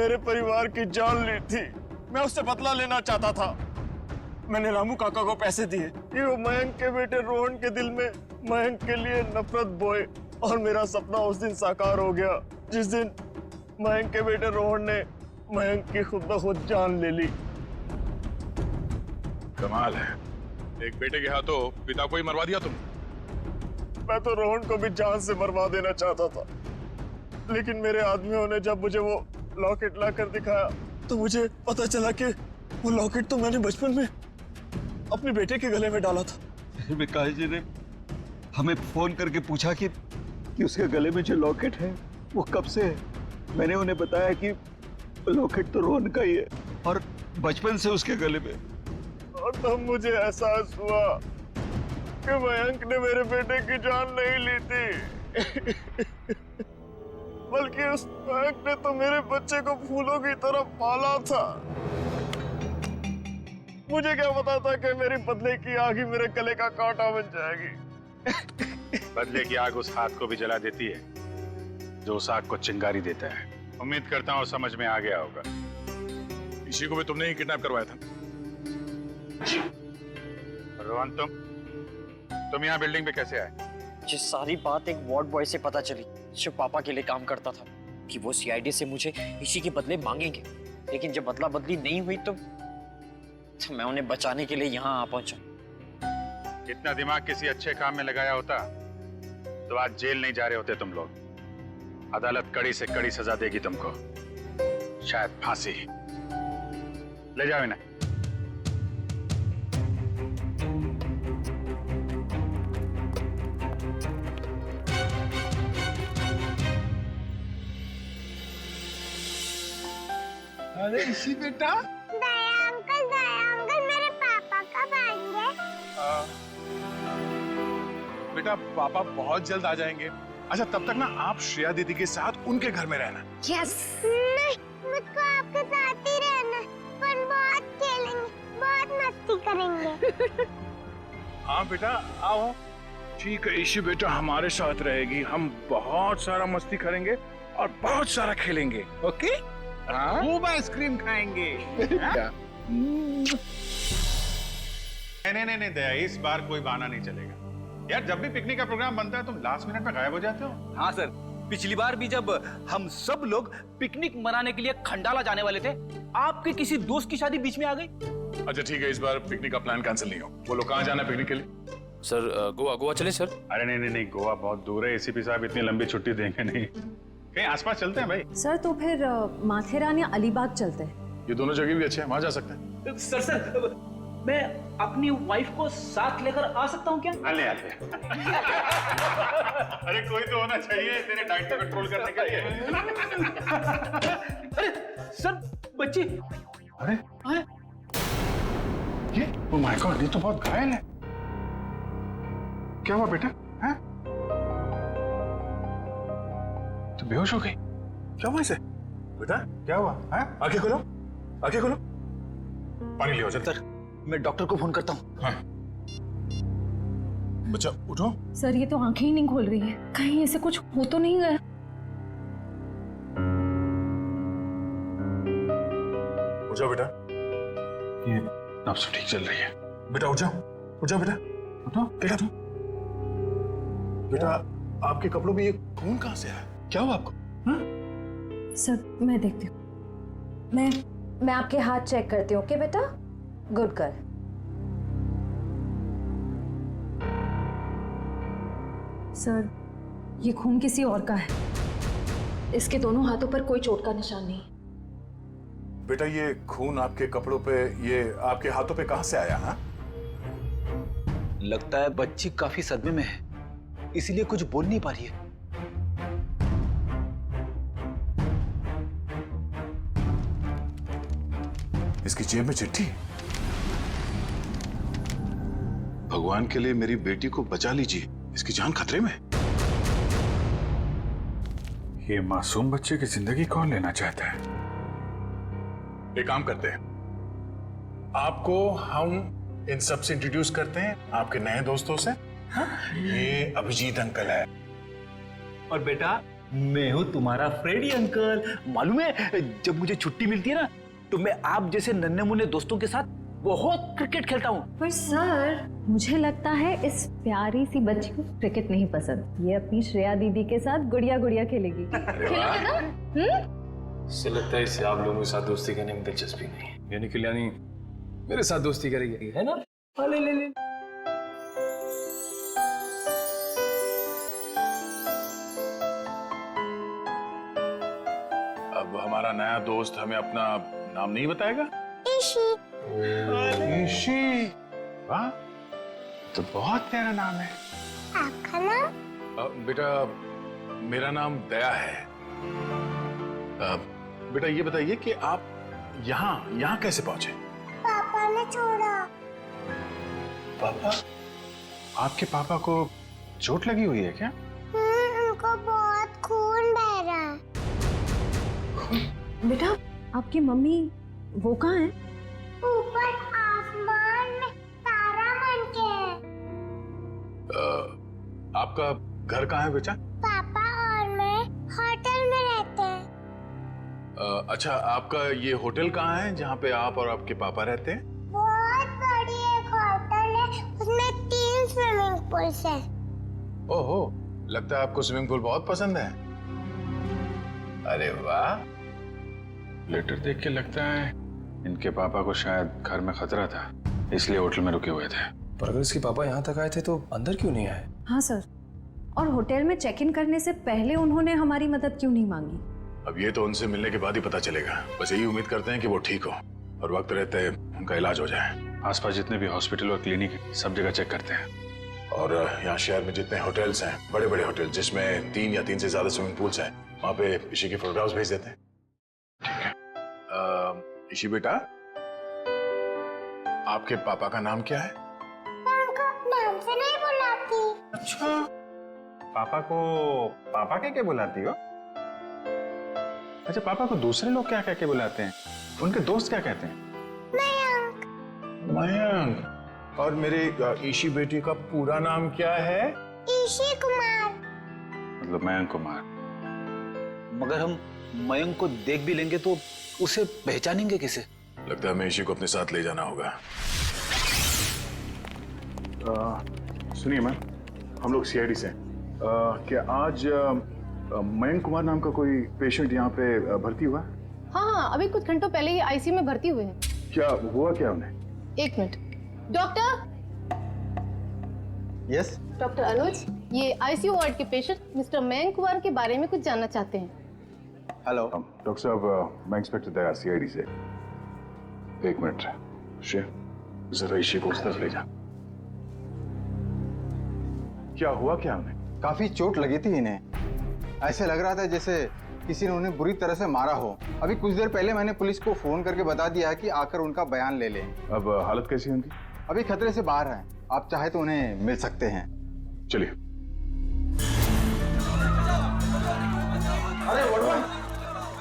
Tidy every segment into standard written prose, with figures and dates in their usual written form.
मेरे परिवार की जान ली थी। मैं उससे बदला लेना चाहता था। मैंने रामू काका को पैसे दिए कि वो मयंक के बेटे रोहन के दिल में मयंक के लिए नफरत बोए, और मेरा सपना उस दिन साकार हो गया जिस दिन मयंक के बेटे रोहन ने मयंक की खुद ब खुद जान ले ली। कमाल है, एक बेटे के हाथों पिता को ही मरवा दिया तुम। मैं तो रोहन को भी जान से मरवा देना चाहता था, लेकिन मेरे आदमियों ने जब मुझे वो लॉकेट लाकर दिखाया तो मुझे पता चला कि वो लॉकेट तो मैंने बचपन में अपने बेटे के गले में डाला था। विकास जी ने हमें फोन करके पूछा कि उसके गले में जो लॉकेट है वो कब से है। मैंने उन्हें बताया कि लॉकेट तो रोहन का ही है और बचपन से उसके गले में। और तब मुझे एहसास हुआ कि मयंक ने मेरे बेटे की जान नहीं ली थी बल्कि उस मयंक ने तो मेरे बच्चे को फूलों की तरह पाला था। मुझे क्या पता था कि मेरी बदले की आग ही मेरे गले का कांटा बन जाएगी। बदले की आग उस हाथ को भी जला देती है जो उस आग को चिंगारी देता है। उम्मीद करता हूँ समझ में आ गया होगा। इसी को भी तुमने ही किडनैप करवाया था। रोहन, तुम यहाँ बिल्डिंग पे कैसे आए? ये सारी बात एक वार्ड बॉय से पता चली जो पापा के लिए काम करता था कि वो सीआईडी से मुझे इसी के बदले मांगेंगे, लेकिन जब बदला बदली नहीं हुई तो मैं उन्हें बचाने के लिए यहाँ आ पहुंचा। इतना दिमाग किसी अच्छे काम में लगाया होता तो आज जेल नहीं जा रहे होते तुम लोग। अदालत कड़ी से कड़ी सजा देगी तुमको, शायद फांसी। ले जाओ इन्हें। अरे इसी बेटा, दया अंकल मेरे पापा कब आएंगे? बेटा पापा बहुत जल्द आ जाएंगे। अच्छा तब तक ना आप श्रेया दीदी के साथ उनके घर में रहना। यस। नहीं, मुझको आपके साथ ही रहना, पर बहुत खेलेंगे, बहुत मस्ती करेंगे। हाँ बेटा आओ। ठीक है इशी बेटा हमारे साथ रहेगी। हम बहुत सारा मस्ती करेंगे और बहुत सारा खेलेंगे। ओके? खूब आइसक्रीम खाएंगे। नहीं दया, इस बार कोई बहाना नहीं चलेगा। यार जब भी पिकनिक का प्रोग्राम बनता है तुम लास्ट मिनट में गायब हो जाते हो। हाँ सर, पिछली बार भी जब हम सब लोग पिकनिक मनाने के लिए खंडाला जाने वाले थे, आपके किसी दोस्त की शादी बीच में आ गई। अच्छा ठीक है, इस बार पिकनिक का प्लान कैंसिल नहीं हो। बोलो कहाँ जाना है पिकनिक के लिए? सर गोवा चले सर। अरे नहीं, गोवा बहुत दूर है। एसीपी साहब इतनी लंबी छुट्टी देंगे नहीं। कहीं आसपास चलते हैं भाई। सर तो फिर माथेरान या अलीबाग चलते हैं। ये दोनों जगह भी अच्छे हैं, वहां जा सकते हैं। सर मैं अपनी वाइफ को साथ लेकर आ सकता हूँ क्या? आते अरे कोई तो होना चाहिए तेरे डाइट पे कंट्रोल करने के लिए। अरे सर बच्ची। अरे ये ओह माय गॉड, ये तो बहुत घायल है। क्या हुआ बेटा? हैं? तो बेहोश हो गई? क्या हुआ इसे? बेटा क्या हुआ? हैं? आंखें खोलो, आंखें खोलो। पानी लियो जल्दी। सर मैं डॉक्टर को फोन करता हूँ। हाँ। बच्चा उठो। सर ये तो आंखें ही नहीं खोल रही है, कहीं ऐसे कुछ हो तो नहीं गया? उठ जाओ बेटा, ये नब्ज ठीक चल रही है। बेटा उठ जाओ बेटा, उठो। क्या तुम? बेटा आपके कपड़ों में ये खून कहाँ से आया? क्या हुआ आपको? हाँ? सर मैं देखती हूँ। मैं आपके हाथ चेक करती हूँ। ओके बेटा, गुड गर्ल। सर ये खून किसी और का है, इसके दोनों हाथों पर कोई चोट का निशान नहीं। बेटा ये खून आपके कपड़ों पे, ये आपके हाथों पे कहाँ से आया? हाँ? लगता है बच्ची काफी सदमे में है, इसीलिए कुछ बोल नहीं पा रही है। इसकी जेब में चिट्ठी। भगवान के लिए मेरी बेटी को बचा लीजिए, इसकी जान खतरे में। ये मासूम बच्चे की जिंदगी कौन लेना चाहता है? एक काम करते हैं, आपको हम इन सब से इंट्रोड्यूस करते हैं आपके नए दोस्तों से। हाँ? ये अभिजीत अंकल है। और बेटा मैं हूँ तुम्हारा फ्रेडी अंकल। मालूम है जब मुझे छुट्टी मिलती है ना तो मैं आप जैसे नन्हे मुन्ने दोस्तों के साथ बहुत क्रिकेट खेलता हूँ। पर सर मुझे लगता है इस प्यारी सी बच्ची को क्रिकेट नहीं पसंद। ये अपनी श्रेया दीदी के साथ गुड़िया गुड़िया खेलेगी। खेलोगे ना? इससे लगता है इसे आप लोगों के साथ दोस्ती करने में दिलचस्पी नहीं है, यानी कल्याणी मेरे साथ दोस्ती करेगी, है ना? हाँ, ले ले ले। अब हमारा नया दोस्त हमें अपना नाम नहीं बताएगा? ईशी। ईशी, वाह, तो बहुत प्यारा नाम है। आपका नाम? बेटा मेरा नाम दया है। बेटा ये बताइए कि आप यहाँ कैसे पहुंचे? पापा ने छोड़ा। पापा? आपके पापा को चोट लगी हुई है क्या? उनको बहुत खून बह रहा है। बेटा आपकी मम्मी वो कहाँ है? ऊपर आसमान में तारा बन के है। आपका घर कहाँ है बेटा? पापा और मैं होटल में रहते हैं। अच्छा, आपका ये होटल कहाँ है जहाँ पे आप और आपके पापा रहते हैं? बहुत बड़ी एक होटल है, उसमें 3 स्विमिंग पूल्स हैं। ओहो, लगता है आपको स्विमिंग पूल बहुत पसंद है। अरे वाह, लेटर देख के लगता है इनके पापा को शायद घर में खतरा था, इसलिए होटल में रुके हुए थे। पर अगर इसके पापा यहाँ तक आए थे तो अंदर क्यों नहीं आए? हाँ सर, और होटल में चेक इन करने से पहले उन्होंने हमारी मदद क्यों नहीं मांगी? अब ये तो उनसे मिलने के बाद ही पता चलेगा। बस यही उम्मीद करते हैं कि वो ठीक हो और वक्त रहते उनका इलाज हो जाए। आसपास जितने भी हॉस्पिटल और क्लिनिक है सब जगह चेक करते हैं। और यहाँ शहर में जितने होटल्स हैं, बड़े बड़े होटल जिसमें 3 या 3 से ज्यादा स्विमिंग पूल्स हैं, वहाँ पे ईशी के फोटोग्राफ्स भेज देते हैं। ठीक है। ईशी बेटा, आपके पापा का नाम क्या है? मैं उनको नाम से नहीं बुलाती। अच्छा, पापा को पापा कह के बुलाती हो? अच्छा, पापा को दूसरे लोग क्या कह के बुलाते हैं? उनके दोस्त क्या कहते हैं? मयंक। मयंक। और मेरे ईशी बेटी का पूरा नाम क्या है? ईशी कुमार। मतलब मयंक कुमार। मगर हम मयंक को देख भी लेंगे तो उसे पहचानेंगे कैसे? लगता है हमें ईशी को अपने साथ ले जाना होगा। सुनिए मैम, हम लोग सीआईडी से हैं। क्या आज मयंक कुमार नाम का कोई पेशेंट यहाँ पे भर्ती हुआ? हाँ, अभी कुछ घंटों पहले ही आईसीयू में भर्ती हुए हैं। क्या हुआ क्या उन्हें? 1 मिनट। डॉक्टर। यस। डॉक्टर अनुज, ये आईसीयू वार्ड के पेशेंट मिस्टर मयंक कुमार के बारे में कुछ जानना चाहते हैं। हेलो डॉक्टर साहब, मैं इंस्पेक्टर दया सीआईडी से। 1 मिनट जरा ईशी को उस तरफ ले जा। क्या हुआ क्या उन्हें? काफी चोट लगी थी इन्हें। ऐसे लग रहा था जैसे किसी ने उन्हें बुरी तरह से मारा हो। अभी कुछ देर पहले मैंने पुलिस को फोन करके बता दिया है कि आकर उनका बयान ले लें। अब हालत कैसी है उनकी? अभी खतरे से बाहर हैं। आप चाहे तो उन्हें मिल सकते हैं। चलिए। अरे वड़वन,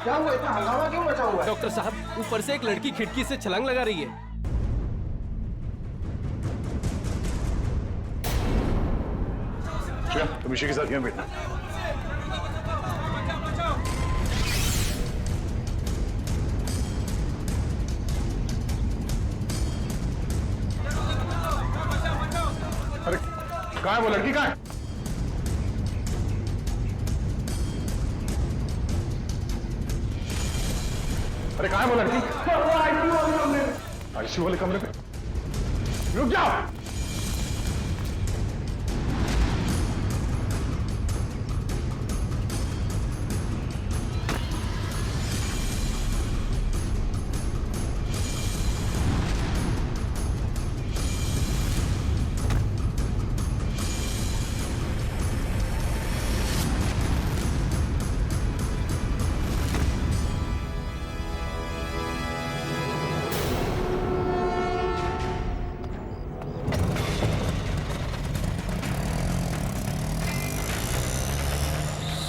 क्या हुआ? इतना हंगामा क्यों मचा हुआ है? डॉक्टर साहब, ऊपर से एक लड़की खिड़की से छलांग लगा रही है। तुम ईशी के साथ क्यों बैठना? अरे कहाँ है वो लड़की? कहाँ है? अरे कहाँ है वो लड़की? आईसीयू वाले कमरे पे। रुक जाओ।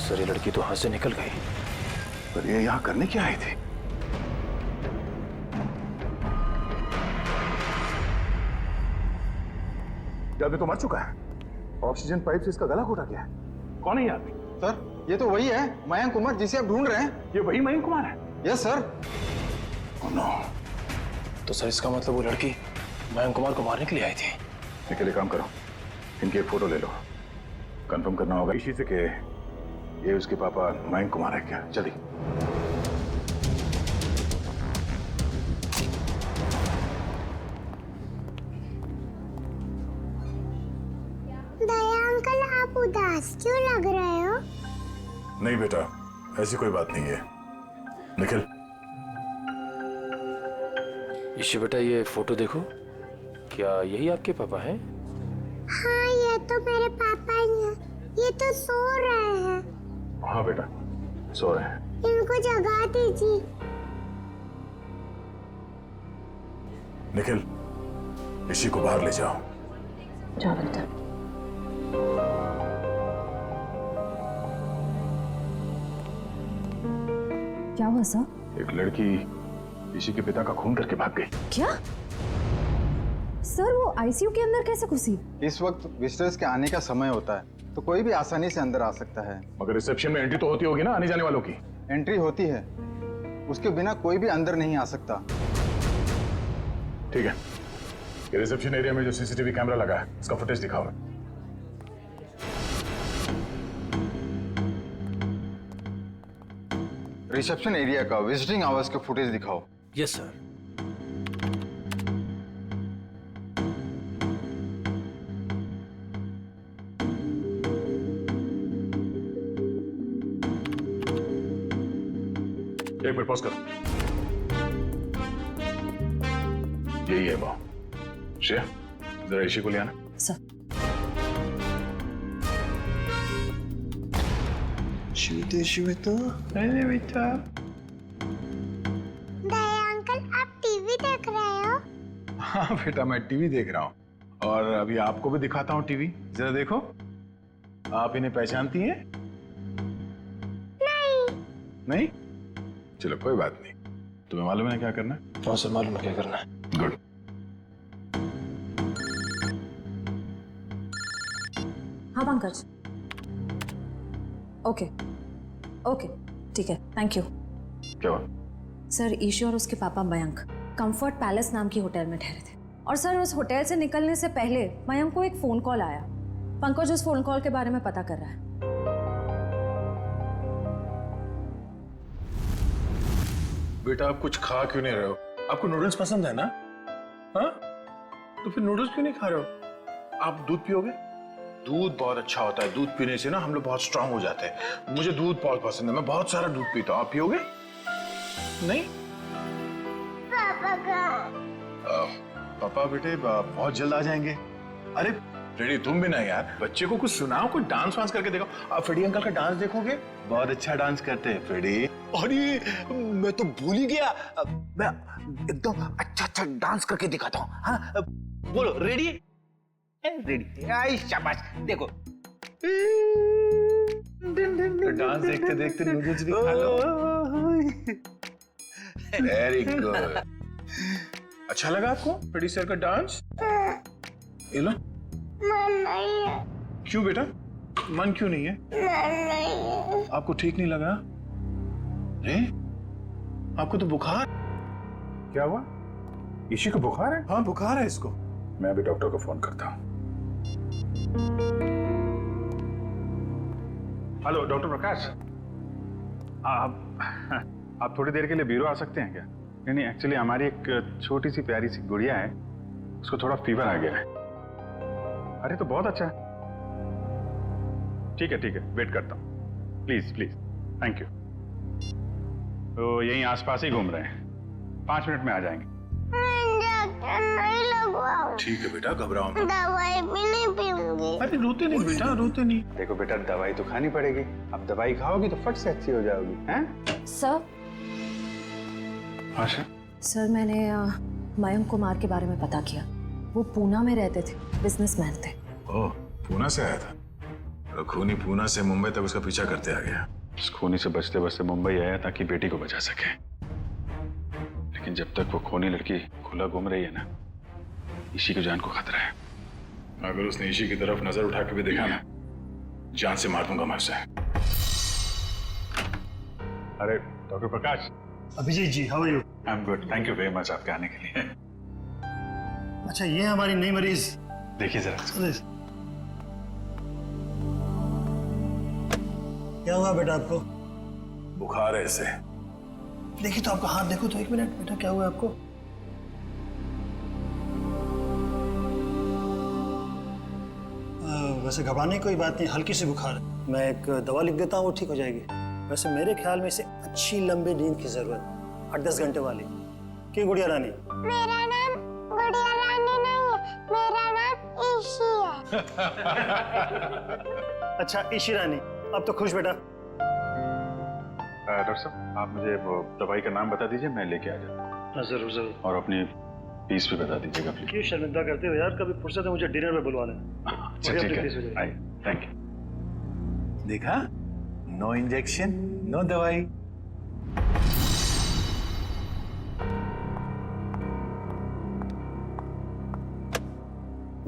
सर, ये लड़की तो हाथ से निकल गई। पर ये यहाँ करने क्या आई थी? ये आदमी तो मर चुका है। ऑक्सीजन पाइप से इसका गला घोटा गया है। कौन है ये आदमी? सर, ये तो वही है मयंक कुमार जिसे आप ढूंढ रहे हैं। ये वही मयंक कुमार है? Yes sir. Oh no. तो सर इसका मतलब वो लड़की मयंक कुमार को मारने के लिए आई थी। निकल, काम करो, इनकी एक फोटो ले लो, कंफर्म करना होगा इसी से कि ये उसके पापा मयंक कुमार है क्या। जल्दी। दया अंकल, आप उदास क्यों लग रहे हो? नहीं बेटा, ऐसी कोई बात नहीं है। निखिल। ईशी बेटा ये फोटो देखो, क्या यही आपके पापा हैं? हाँ, ये तो मेरे पापा ही हैं। ये तो सो रहे हैं। हाँ बेटा, सो रहे हैं। इनको जगा दीजिए। निखिल, ऋषि को बाहर ले जाओ। जाओ बेटा। क्या हुआ सर? एक लड़की ऋषि के पिता का खून करके भाग गई। क्या सर, वो आईसीयू के अंदर कैसे घुसी? इस वक्त विजिटर्स के आने का समय होता है तो कोई भी आसानी से अंदर आ सकता है। मगर रिसेप्शन में एंट्री तो होती होगी ना आने जाने वालों की। एंट्री होती है, उसके बिना कोई भी अंदर नहीं आ सकता। ठीक है, ये रिसेप्शन एरिया में जो सीसीटीवी कैमरा लगा है उसका फुटेज दिखाओ। रिसेप्शन एरिया का विजिटिंग आवर्स का फुटेज दिखाओ। Yes sir. एक मिनट पॉज करो। यही है वो। श्रेया, जरा ऋषि को ले आना। सर। दया अंकल, आप टीवी देख रहे हो? हाँ बेटा, मैं टीवी देख रहा हूँ और अभी आपको भी दिखाता हूँ टीवी। जरा देखो, आप इन्हें पहचानती हैं? नहीं? चलो कोई बात नहीं। तुम्हें मालूम है क्या करना है? हाँ सर, मालूम है क्या करना है। गुड। हाँ पंकज। ओके ओके, ठीक है, थैंक यू। क्या हुआ? सर, ईशी और उसके पापा मयंक कंफर्ट पैलेस नाम की होटल में ठहरे थे और सर उस होटल से निकलने से पहले मयंक को एक फोन कॉल आया। पंकज उस फोन कॉल के बारे में पता कर रहा है। बेटा, आप कुछ खा क्यों नहीं रहे हो? आपको नूडल्स पसंद है ना? हाँ, तो फिर नूडल्स क्यों नहीं खा रहे हो? आप दूध पियोगे? दूध बहुत अच्छा होता है। दूध पीने से ना हम लोग बहुत स्ट्रांग हो जाते हैं। मुझे दूध बहुत पसंद है, मैं बहुत सारा दूध पीता हूँ। आप पियोगे? नहीं? पापा कहाँ? पापा बेटे बहुत जल्द आ जाएंगे। अरे फ्रेडी, तुम भी ना यार, बच्चे को कुछ सुनाओ, कुछ डांस वांस करके देखो। आप फ्रेडी अंकल का डांस देखोगे, बहुत अच्छा डांस करते हैं फ्रेडी। अरे मैं तो भूल ही गया, मैं एकदम अच्छा डांस करके दिखाता हूँ। हाँ बोलो, रेडी? रेडी? आई शाबाश, देखो। डांस देखते देखते नूडल्स भी खा लो। Very good. अच्छा लगा आपको फ्रेडी सर का डांस? ये लो। मन नहीं है। क्यों बेटा, मन क्यों नहीं है? मन नहीं है। आपको ठीक नहीं लगा? आपको तो बुखार। क्या हुआ? ईशी को बुखार है? हाँ बुखार है इसको। मैं अभी डॉक्टर को फोन करता हूँ। हेलो डॉक्टर प्रकाश, आप थोड़ी देर के लिए ब्यूरो आ सकते हैं क्या? नहीं, एक्चुअली हमारी एक छोटी सी प्यारी सी गुड़िया है, उसको थोड़ा फीवर आ गया है। अरे तो बहुत अच्छा है। ठीक है, वेट करता हूँ। Please please, thank you. तो यहीं आसपास ही घूम रहे हैं, 5 मिनट में आ जाएंगे। नहीं लगवाओ। ठीक है बेटा, घबराओ मत। दवाई भी नहीं पीऊंगी। अरे रोते नहीं बेटा, रोते नहीं। देखो बेटा, दवाई तो खानी पड़ेगी। अब दवाई खाओगी तो फट से अच्छी हो जाओगी। हैं? सर। हाँ सर, मैंने मयंक कुमार के बारे में पता किया। वो पूना में रहते थे, बिजनेसमैन थे। ओह, पूना से आया था? खूनी पूना से मुंबई तक उसका पीछा करते आ गया। उस खूनी से बचते बचते मुंबई आया ताकि बेटी को बचा सके। लेकिन जब तक वो खूनी लड़की खुला घूम रही है ना, ईशी की जान को खतरा है। अगर उसने ईशी की तरफ नजर उठा के भी देखा ना, जान से मार दूंगा मैं उसे। अरे doctor Prakash. Abhijit ji, how are you? I am good, thank you very much आपके आने के लिए। अच्छा, ये है हमारी नई मरीज। देखिए जरा। क्या हुआ बेटा आपको? बुखार है इसे। देखिए तो आपका हाथ देखो तो, एक मिनट बेटा, क्या हुआ आपको? वैसे घबराने की कोई बात नहीं, हल्की सी बुखार है। मैं एक दवा लिख देता हूँ, वो ठीक हो जाएगी। वैसे मेरे ख्याल में इसे अच्छी लंबी नींद की जरूरत, 8-10 घंटे वाली। क्यों गुड़िया रानी? मेरा नाम गुड़िया रानी नहीं है, मेरा नाम ईशी है। अच्छा ईशी रानी, अब तो खुश बेटा। डॉक्टर साहब, आप मुझे वो दवाई का नाम बता दीजिए, मैं लेके आ जाता हूँ। जरूर जरूर। और अपनी फीस भी बता दीजिएगा प्लीज। क्यों शर्मिंदा करते हो यार, कभी फुर्सत है मुझे डिनर में बुलवा लेना। अच्छा ठीक है, आइए, थैंक यू। देखा, नो इंजेक्शन नो दवाई।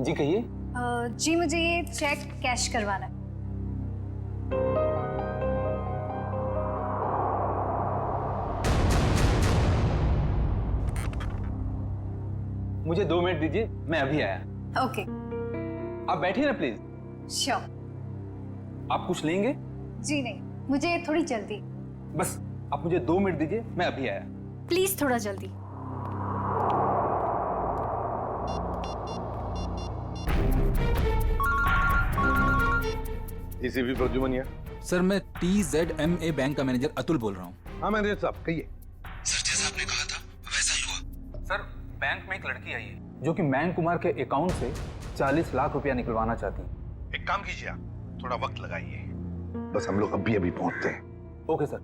जी कहिए। जी मुझे ये चेक कैश करवाना है। मुझे 2 मिनट दीजिए, मैं अभी आया। ओके। आप बैठिए ना प्लीज। श्योर। आप कुछ लेंगे? जी नहीं, मुझे थोड़ी जल्दी। बस आप मुझे 2 मिनट दीजिए, मैं अभी आया। प्लीज थोड़ा जल्दी। एसीपी प्रद्युमन। सर मैं TZMA बैंक का मैनेजर अतुल बोल रहा हूँ। हाँ मैनेजर साहब कहिए। सर जैसा आपने कहा था वैसा ही हुआ। सर बैंक में एक लड़की आई है जो कि मयंक कुमार के अकाउंट से 40 लाख रुपया निकलवाना चाहती है। एक काम कीजिए, आप थोड़ा वक्त लगाइए, बस हम लोग अभी अभी पहुंचते हैं। Okay sir.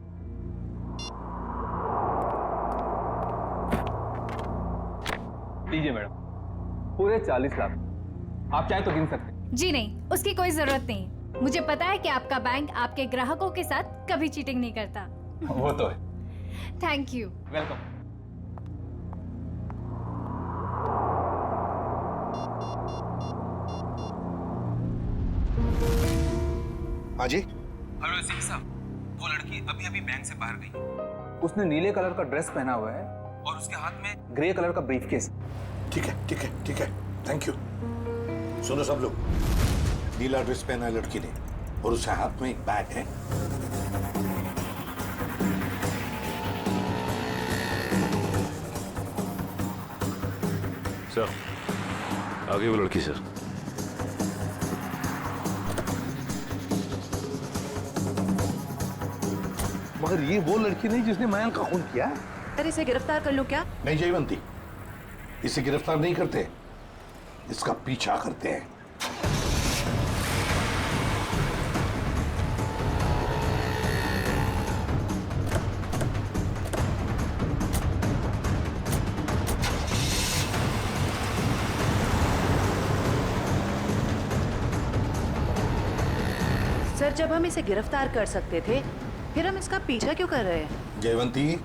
लीजिए मैडम, पूरे 40 लाख। आप चाहे तो गिन सकते हैं। जी नहीं, उसकी कोई जरूरत नहीं। मुझे पता है कि आपका बैंक आपके ग्राहकों के साथ कभी चीटिंग नहीं करता। वो तो है। Thank you. वेलकम। हाँ जी। हेलो सिंह साहब, वो लड़की अभी अभी बैंक से बाहर गई। उसने नीले कलर का ड्रेस पहना हुआ है और उसके हाथ में ग्रे कलर का ब्रीफकेस। ठीक है ठीक है ठीक है, थैंक यू। सुनो सब लोग, नीला ड्रेस पहना है लड़की ने और उसके हाथ में एक बैग है। सर आगे वो लड़की सर। मगर ये वो लड़की नहीं जिसने मयंक का खून किया। सर इसे गिरफ्तार कर लो क्या? नहीं जयवंती, इसे गिरफ्तार नहीं करते, इसका पीछा करते हैं। सर जब हम इसे गिरफ्तार कर सकते थे फिर हम इसका पीछा क्यों कर रहे हैं? जयवंती,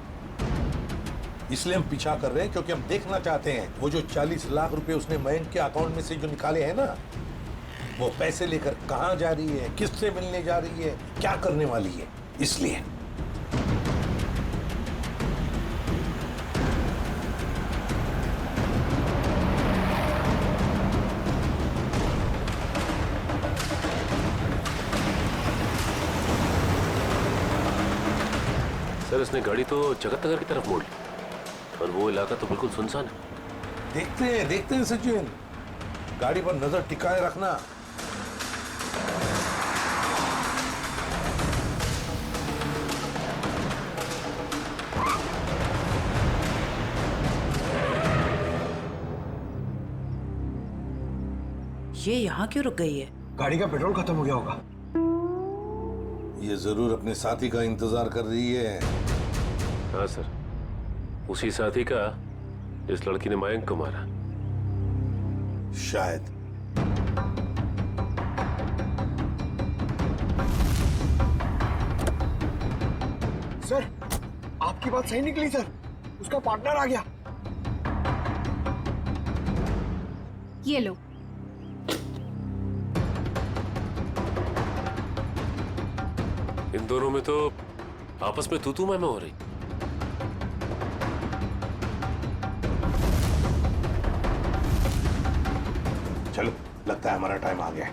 इसलिए हम पीछा कर रहे हैं क्योंकि हम देखना चाहते हैं वो जो 40 लाख रुपए उसने मयंक के अकाउंट में से जो निकाले हैं ना, वो पैसे लेकर कहां जा रही है, किससे मिलने जा रही है, क्या करने वाली है, इसलिए। सर इसने गाड़ी तो जगत नगर की तरफ मोड़ ली और वो इलाका तो बिल्कुल सुनसान है। देखते हैं सचिन, गाड़ी पर नजर टिकाए रखना। ये यहाँ क्यों रुक गई है? गाड़ी का पेट्रोल खत्म हो गया होगा। ये जरूर अपने साथी का इंतजार कर रही है। हाँ सर, उसी साथी का इस लड़की ने मयंक को मारा। शायद। सर आपकी बात सही निकली सर, उसका पार्टनर आ गया। ये लो। इन दोनों में तो आपस में तू मैं हो रही। चलो, लगता है हमारा टाइम आ गया है।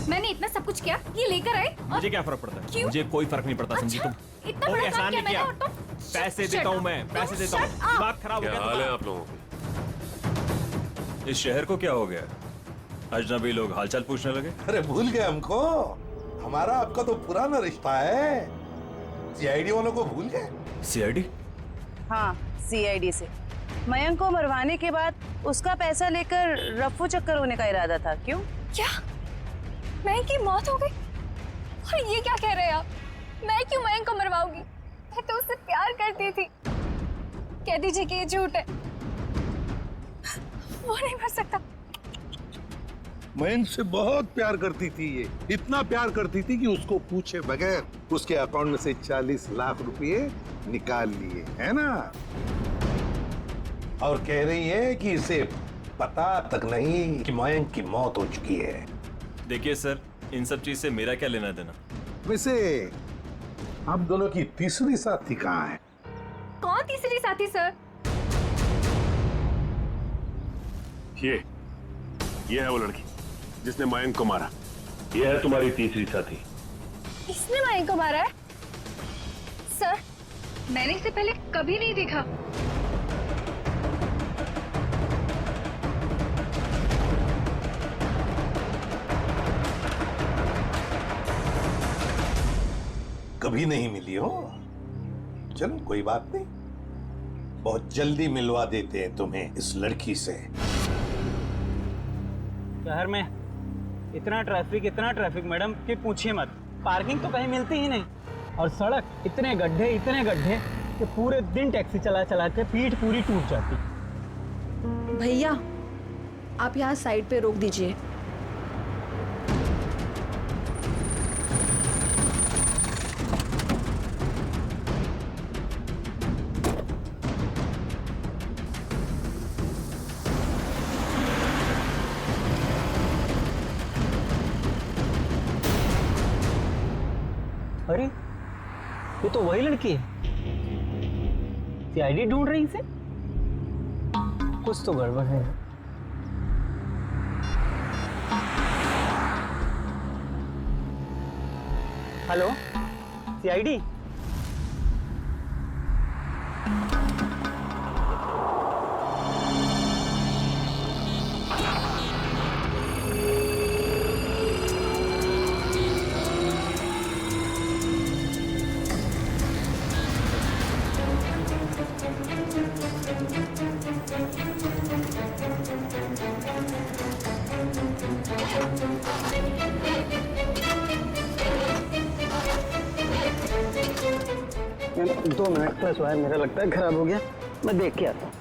मैंने इतना सब कुछ किया, ये लेकर आए और मुझे क्या फर्क पड़ता है? क्यों? मुझे कोई फर्क नहीं पड़ता, समझी तुम? इतना कोई बड़ा एहसान काम नहीं किया किया। मैंने और तुम पैसे देता हूँ मैं, पैसे देता हूँ। दिमाग खराब हो क्या गया हाल है तुम्हारा? आप लोगों के? इस शहर को क्या हो गया? अजनबी लोग हालचाल पूछने लगे। अरे भूल गए हमको? हमारा आपका तो पुराना रिश्ता है। सीआईडी वालों को भूल गए? सीआईडी? हाँ, सीआईडी से मयंक को मरवाने के बाद उसका पैसा लेकर रफू चक्कर होने का इरादा था। क्यों? क्या मयंक की मौत हो गई? और ये क्या कह रहे हैं आप? मैं क्यों मयंक को मरवाऊंगी? मैं तो उससे प्यार करती थी। कह दीजिए कि ये झूठ है। वो नहीं मर सकता। मयंक से बहुत प्यार करती थी ये, इतना प्यार करती थी कि उसको पूछे बगैर उसके अकाउंट में से 40 लाख रुपए निकाल लिए, है ना? और कह रही है कि इसे पता तक नहीं कि मयंक की मौत हो चुकी है। देखिए सर, इन सब चीज से मेरा क्या लेना देना? वैसे आप दोनों की तीसरी साथी कहाँ है? कौन तीसरी साथी सर? ये है वो लड़की जिसने मयंक को मारा। ये है तुम्हारी तीसरी साथी। इसने मयंक को मारा है? सर, मैंने इसे पहले कभी नहीं देखा। कभी नहीं मिली हो? चलो कोई बात नहीं, बहुत जल्दी मिलवा देते हैं तुम्हें इस लड़की से। शहर में इतना ट्रैफिक मैडम कि पूछिए मत। पार्किंग तो कहीं मिलती ही नहीं, और सड़क इतने गड्ढे कि पूरे दिन टैक्सी चला चला के पीठ पूरी टूट जाती। भैया, आप यहाँ साइड पे रोक दीजिए। अरे, ये तो वही लड़की है। सीआईडी ढूंढ रही इसे? कुछ तो गड़बड़ है। Hello, CID? दो मिनट प्लस वायर मेरा लगता है खराब हो गया, मैं देख के आता हूँ।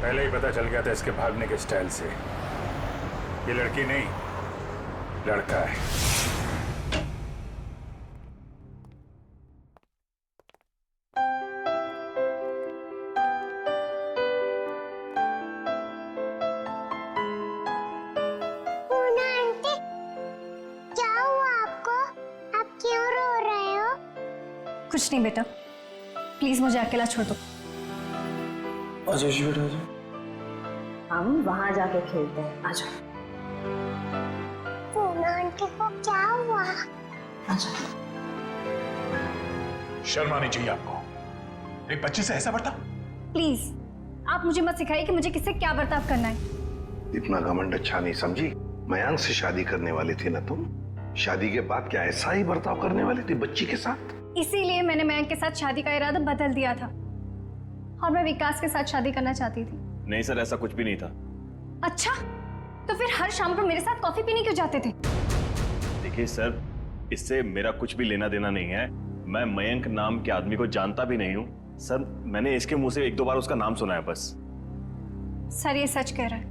पहले ही पता चल गया था इसके भागने के स्टाइल से। ये लड़की नहीं, लड़का है। पूना आंटी, क्या हुआ आपको? आप क्यों रो रहे हो? कुछ नहीं बेटा, प्लीज मुझे अकेला छोड़ दो। आजा जी बेटा आजा। हम वहां जाके खेलते हैं, आ जाओ। पूना आंटी को क्या हुआ? शर्म आनी चाहिए आपको, एक बच्चे से ऐसा बर्ताव। प्लीज आप मुझे मत सिखाइए कि मुझे किससे क्या बर्ताव करना है। इतना घमंड अच्छा नहीं समझी। मयांक से शादी करने वाली थी ना तुम? शादी के बाद क्या ऐसा ही बर्ताव करने वाली थी बच्ची के साथ? इसीलिए मैंने मयंक के साथ शादी का इरादा बदल दिया था और मैं विकास के साथ शादी करना चाहती थी। नहीं सर, ऐसा कुछ भी नहीं था। अच्छा, तो फिर हर शाम को मेरे साथ कॉफी पीने क्यों जाते थे? देखिए सर, इससे मेरा कुछ भी लेना देना नहीं है। मैं मयंक नाम के आदमी को जानता भी नहीं हूँ सर। मैंने इसके मुंह से 1-2 बार उसका नाम सुना है बस। सर ये सच कह रहा है,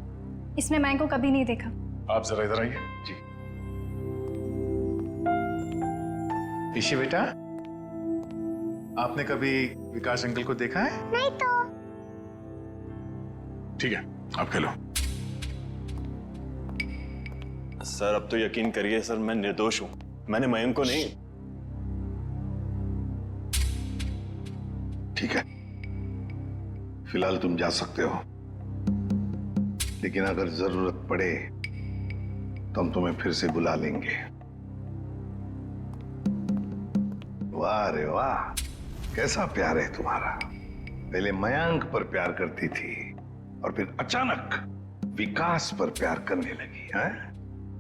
इसने मयंक को कभी नहीं देखा। आप जरा इधर आइए। जी ईशी बेटा, आपने कभी विकास अंकल को देखा है? नहीं तो। ठीक है, आप खेलो। सर अब तो यकीन करिए सर, मैं निर्दोष हूँ। मैंने मयंक को नहीं। ठीक है, फिलहाल तुम जा सकते हो, लेकिन अगर जरूरत पड़े तो हम तुम्हें फिर से बुला लेंगे। वाह रे वाह, कैसा प्यार है तुम्हारा। पहले मयंक पर प्यार करती थी और फिर अचानक विकास पर प्यार करने लगी है?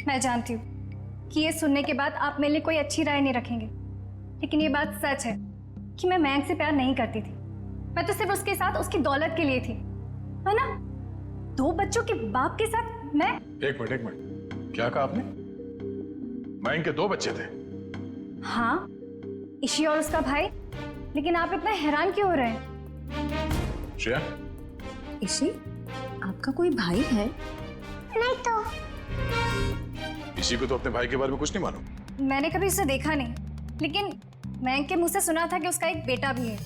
मैं जानती हूँ कि ये सुनने के बाद आप मेरे लिए कोई अच्छी राय नहीं रखेंगे, लेकिन ये बात सच है कि मैं मयंक से प्यार नहीं करती थी। मैं तो सिर्फ उसके साथ उसकी दौलत के लिए थी, है ना? 2 बच्चों के बाप के साथ मैं। एक मिनट, क्या कहा आपने? मयंक के 2 बच्चे थे? हाँ, ईशी और उसका भाई। लेकिन आप इतना हैरान क्यों हो रहे हैं? श्रेया, ईशी, आपका कोई भाई है? नहीं तो। इसी को तो अपने भाई के बारे में कुछ नहीं मालूम। मैंने कभी उसे देखा नहीं, लेकिन मयंक के मुंह से सुना था कि उसका एक बेटा भी है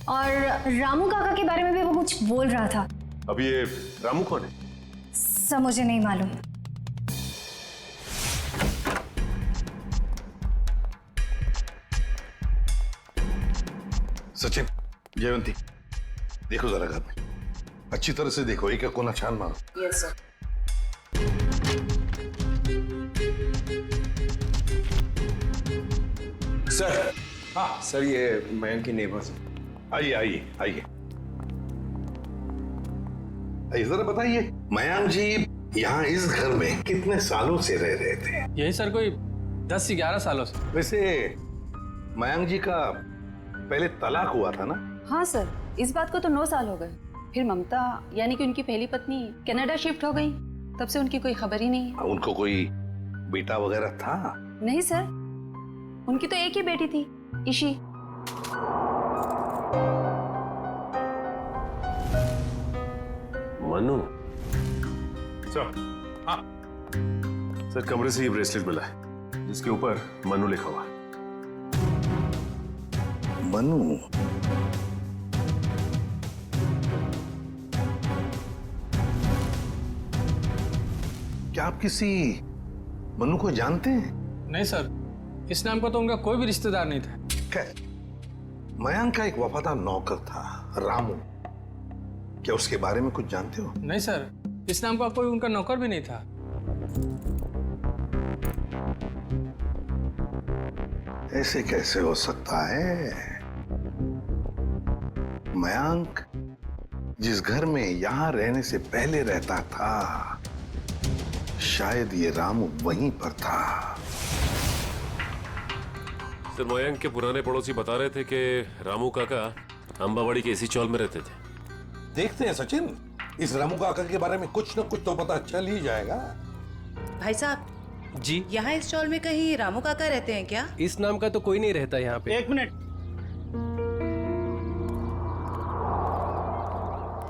और रामू काका के बारे में भी वो कुछ बोल रहा था। अब ये रामू कौन है? सब मुझे नहीं मालूम। सचिन, जयवंती, देखो जरा घर में अच्छी तरह से देखो, एक कोना छान मारो। Yes sir. सर, हाँ सर, ये मयंक की नेबर्स। आइए आइए आइए, जरा बताइए, मयंक जी यहाँ इस घर में कितने सालों से रह रहे थे? यही सर कोई 10 से 11 सालों से। वैसे मयंक जी का पहले तलाक हुआ था ना? हाँ सर, इस बात को तो 9 साल हो गए। फिर ममता यानी कि उनकी पहली पत्नी कनाडा शिफ्ट हो गई, तब से उनकी कोई खबर ही नहीं है। उनको कोई बेटा वगैरह था? नहीं सर, उनकी तो एक ही बेटी थी, ईशी। मनु। सर, हाँ सर, कमरे से ये ब्रेसलेट मिला है जिसके ऊपर मनु लिखा हुआ है। मनु? क्या आप किसी मनु को जानते हैं? नहीं सर, इस नाम का तो उनका कोई भी रिश्तेदार नहीं था। खैर, मयंक का एक वफादार नौकर था, रामू। क्या उसके बारे में कुछ जानते हो? नहीं सर, इस नाम का कोई उनका नौकर भी नहीं था। ऐसे कैसे हो सकता है? मयंक जिस घर में यहां रहने से पहले रहता था, शायद ये रामू वहीं पर था। सर, मयंक के पुराने पड़ोसी बता रहे थे कि रामू काका अंबावाड़ी के इसी चौल में रहते थे। देखते हैं सचिन, इस रामू काका के बारे में कुछ न कुछ तो पता चल ही जाएगा। भाई साहब जी, यहाँ इस चौल में कहीं रामू काका रहते हैं क्या? इस नाम का तो कोई नहीं रहता यहाँ पे। एक मिनट।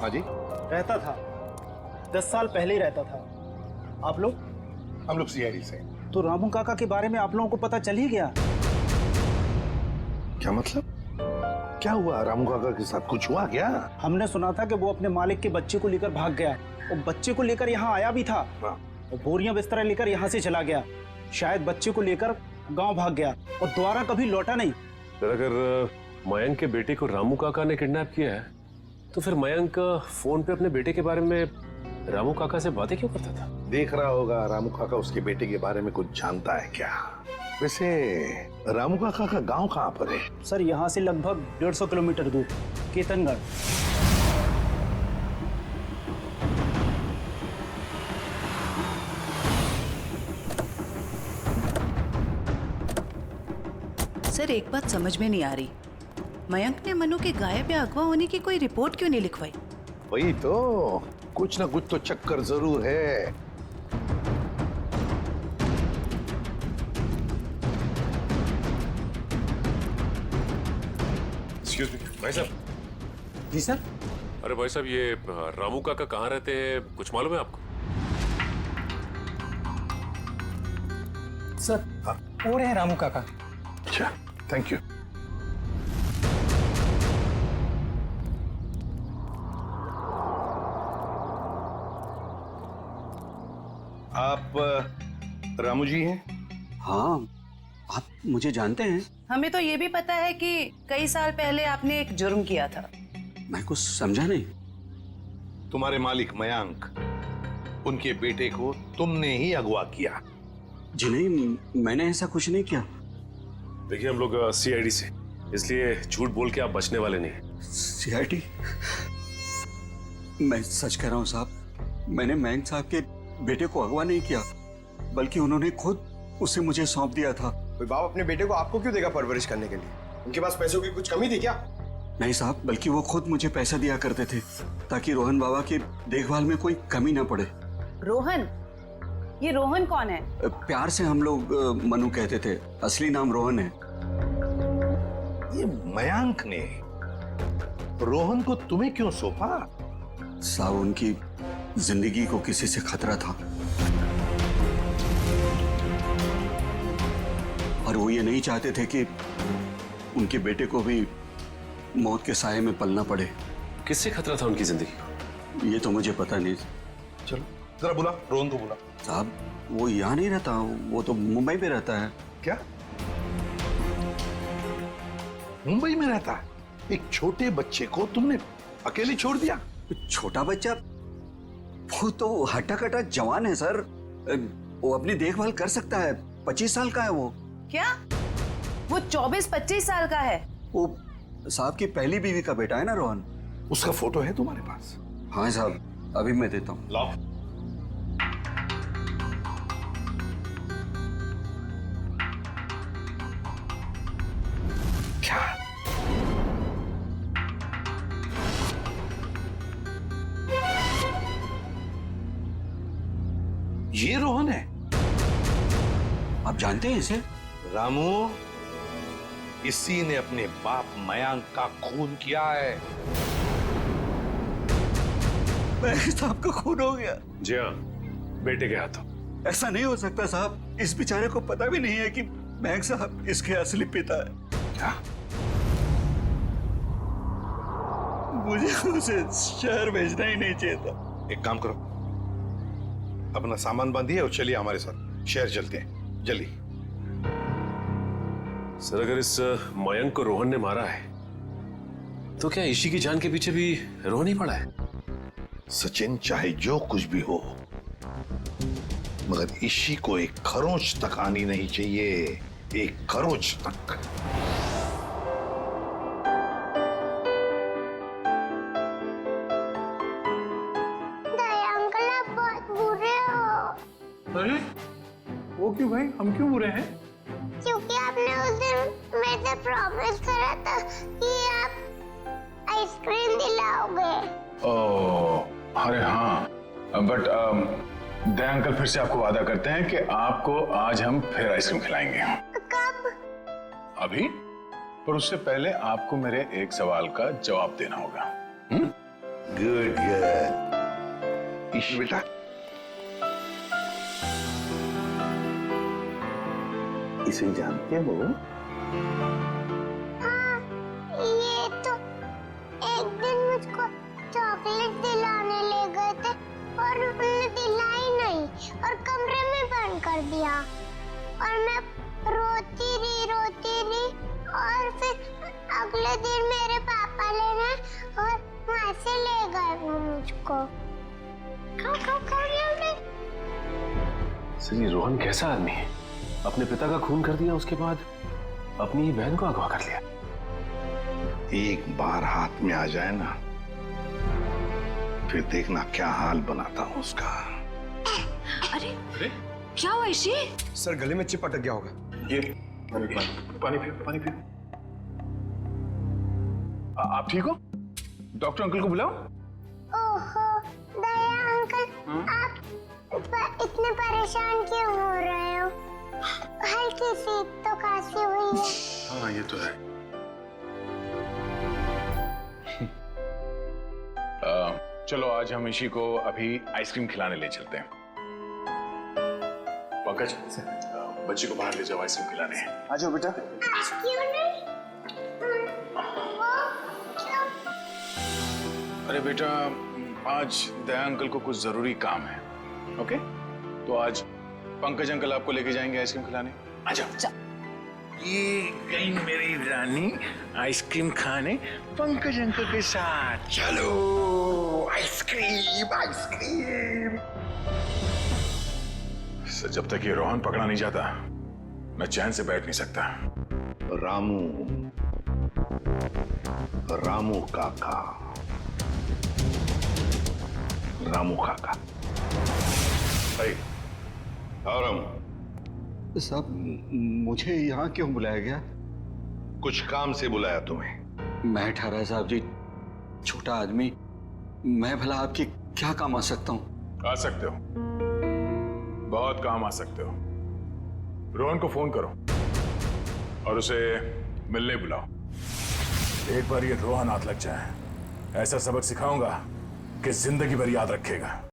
हाँ जी, रहता था, 10 साल पहले ही रहता था। आप लोग? हम लोग सीआईडी से। तो रामू काका के बारे में आप लोगों को पता चल ही गया? क्या मतलब? क्या हुआ रामू काका के साथ? कुछ हुआ क्या? हमने सुना था कि वो अपने मालिक के बच्चे को लेकर भाग गया है और बच्चे को लेकर यहाँ आया भी था और बोरियां बिस्तर लेकर यहाँ से चला गया। शायद बच्चे को लेकर गांव भाग गया और दोबारा कभी लौटा नहीं। सर, अगर मयंक के बेटे को रामू काका ने किडनैप किया है तो फिर मयंक फोन पे अपने बेटे के बारे में रामू काका से बातें क्यों करता था? देख रहा होगा रामू काका उसके बेटे के बारे में कुछ जानता है क्या? वैसे रामू काका का गांव कहाँ पर है? सर, यहाँ से लगभग 150 किलोमीटर दूर, केतनगढ़। सर, एक बात समझ में नहीं आ रही, मयंक ने मनु के गायब या अगवा होने की कोई रिपोर्ट क्यों नहीं लिखवाई? वही तो, कुछ ना कुछ तो चक्कर जरूर है। एक्सक्यूज मी भाई साहब। जी सर। अरे भाई साहब, ये रामू काका कहाँ रहते हैं, कुछ मालूम है आपको? सर, वो रहे रामू काका। अच्छा, थैंक यू। आप रामू जी हैं? हाँ, आप मुझे जानते हैं? हमें तो ये भी पता है कि कई साल पहले आपने एक जुर्म किया था। मैं कुछ समझा नहीं। तुम्हारे मालिक मयंक, उनके बेटे को तुमने ही अगवा किया। जी नहीं, मैंने ऐसा कुछ नहीं किया। देखिए, हम लोग सीआईडी से, इसलिए झूठ बोल के आप बचने वाले नहीं। सीआईडी? मैं सच कह रहा हूँ साहब, मैंने मयंक साहब के बेटे को अगवा नहीं किया, बल्कि उन्होंने खुद उसे मुझे सौंप दिया था। कोई बाप अपने बेटे को आपको क्यों देगा परवरिश करने के लिए? उनके पास पैसों की कुछ कमी थी क्या? नहीं साहब, बल्कि वो खुद मुझे पैसा दिया करते थे ताकि रोहन बाबा की देखभाल में कोई कमी ना पड़े। रोहन? ये रोहन कौन है? प्यार से हम लोग मनु कहते थे, असली नाम रोहन है। ये मयंक ने रोहन को तुम्हें क्यों सौंपा? साहब, उनकी जिंदगी को किसी से खतरा था और वो ये नहीं चाहते थे कि उनके बेटे को भी मौत के साए में पलना पड़े। किससे खतरा था उनकी जिंदगी को? ये तो मुझे पता नहीं। चलो जरा बुला, रोहन को बुला। साहब, वो यहाँ नहीं रहता, वो तो मुंबई में रहता है। क्या मुंबई में रहता है? एक छोटे बच्चे को तुमने अकेले छोड़ दिया? छोटा बच्चा? वो तो हट्टा कट्टा जवान है सर, वो अपनी देखभाल कर सकता है। 25 साल का है वो। क्या? वो 24-25 साल का है? वो साहब की पहली बीवी का बेटा है ना रोहन। उसका फोटो है तुम्हारे पास? हाँ साहब, अभी मैं देता हूँ। लाओ। क्या? ये रोहन है? आप जानते हैं इसे? रामू, इसी ने अपने बाप मयंक का खून किया है। मयंक साहब का खून हो गया? जी हाँ, बेटे के हाथों। ऐसा नहीं हो सकता साहब, इस बेचारे को पता भी नहीं है कि मयंक साहब इसके असली पिता है। क्या? मुझे उसे शहर भेजना ही नहीं चाहिए था। एक काम करो, अपना सामान बांधिए और चलिए हमारे साथ, शहर चलते हैं, जल्दी। सर, अगर इस मयंक को रोहन ने मारा है तो क्या इशी की जान के पीछे भी रोहन ही पड़ा है? सचिन, चाहे जो कुछ भी हो, मगर इशी को एक खरोंच तक आनी नहीं चाहिए, एक खरोंच तक। अंकल, आप बहुत बुरे हो। अरे वो क्यों भाई, हम क्यों बुरे हैं? क्योंकि आपने उस दिन मेरे से प्रॉमिस करा था कि आप आइसक्रीम दिलाओगे। ओह, अरे हाँ, बट दया अंकल फिर से आपको वादा करते हैं कि आपको आज हम फिर आइसक्रीम खिलाएंगे। कब? अभी, पर उससे पहले आपको मेरे एक सवाल का जवाब देना होगा। Good good. बेटा इसे जानते हो? हाँ, ये तो एक दिन मुझको चॉकलेट दिलाने ले गए थे और उन्होंने दिलाई नहीं और कमरे में बंद कर दिया और मैं रोती रही और फिर अगले दिन मेरे पापा लेने और वहाँ से ले गए वो मुझको। सर ये रोहन कैसा आदमी है? अपने पिता का खून कर दिया, उसके बाद अपनी ही बहन को अगवा कर लिया। एक बार हाथ में आ जाए ना, फिर देखना क्या हाल बनाता हूँ उसका। अरे क्या हुआ ऋषि? सर गले में चिप अटक गया होगा। ये पानी पियो। आप ठीक हो? डॉक्टर अंकल को बुलाओ। ओहो दया अंकल, आप इतने परेशान क्यों हो रहे हो? हल्की सी तो खांसी हुई है। हाँ ये तो है। चलो आज हम ऋषि को अभी आइसक्रीम खिलाने ले चलते हैं। पंकज बच्ची को बाहर ले जाओ, आइसक्रीम खिलाने। आ जाओ बेटा। क्यों नहीं? अरे बेटा आज दया अंकल को कुछ जरूरी काम है। ओके तो आज पंकज अंकल आपको लेके जाएंगे आइसक्रीम खिलाने। आ जाओ। ये गई मेरी रानी आइसक्रीम खाने पंकज अंकल के साथ। चलो आइसक्रीम। सर जब तक ये रोहन पकड़ा नहीं जाता मैं चैन से बैठ नहीं सकता। रामू काका। और साहब मुझे यहाँ क्यों बुलाया गया? कुछ काम से बुलाया तुम्हें। मैं ठहरा साहब जी, छोटा आदमी, मैं भला आपके क्या काम आ सकता हूँ? आ सकते हो, बहुत काम आ सकते हो। रोहन को फोन करो और उसे मिलने बुलाओ। एक बार ये रोहन हाथ लग जाए, ऐसा सबक सिखाऊंगा कि जिंदगी भर याद रखेगा।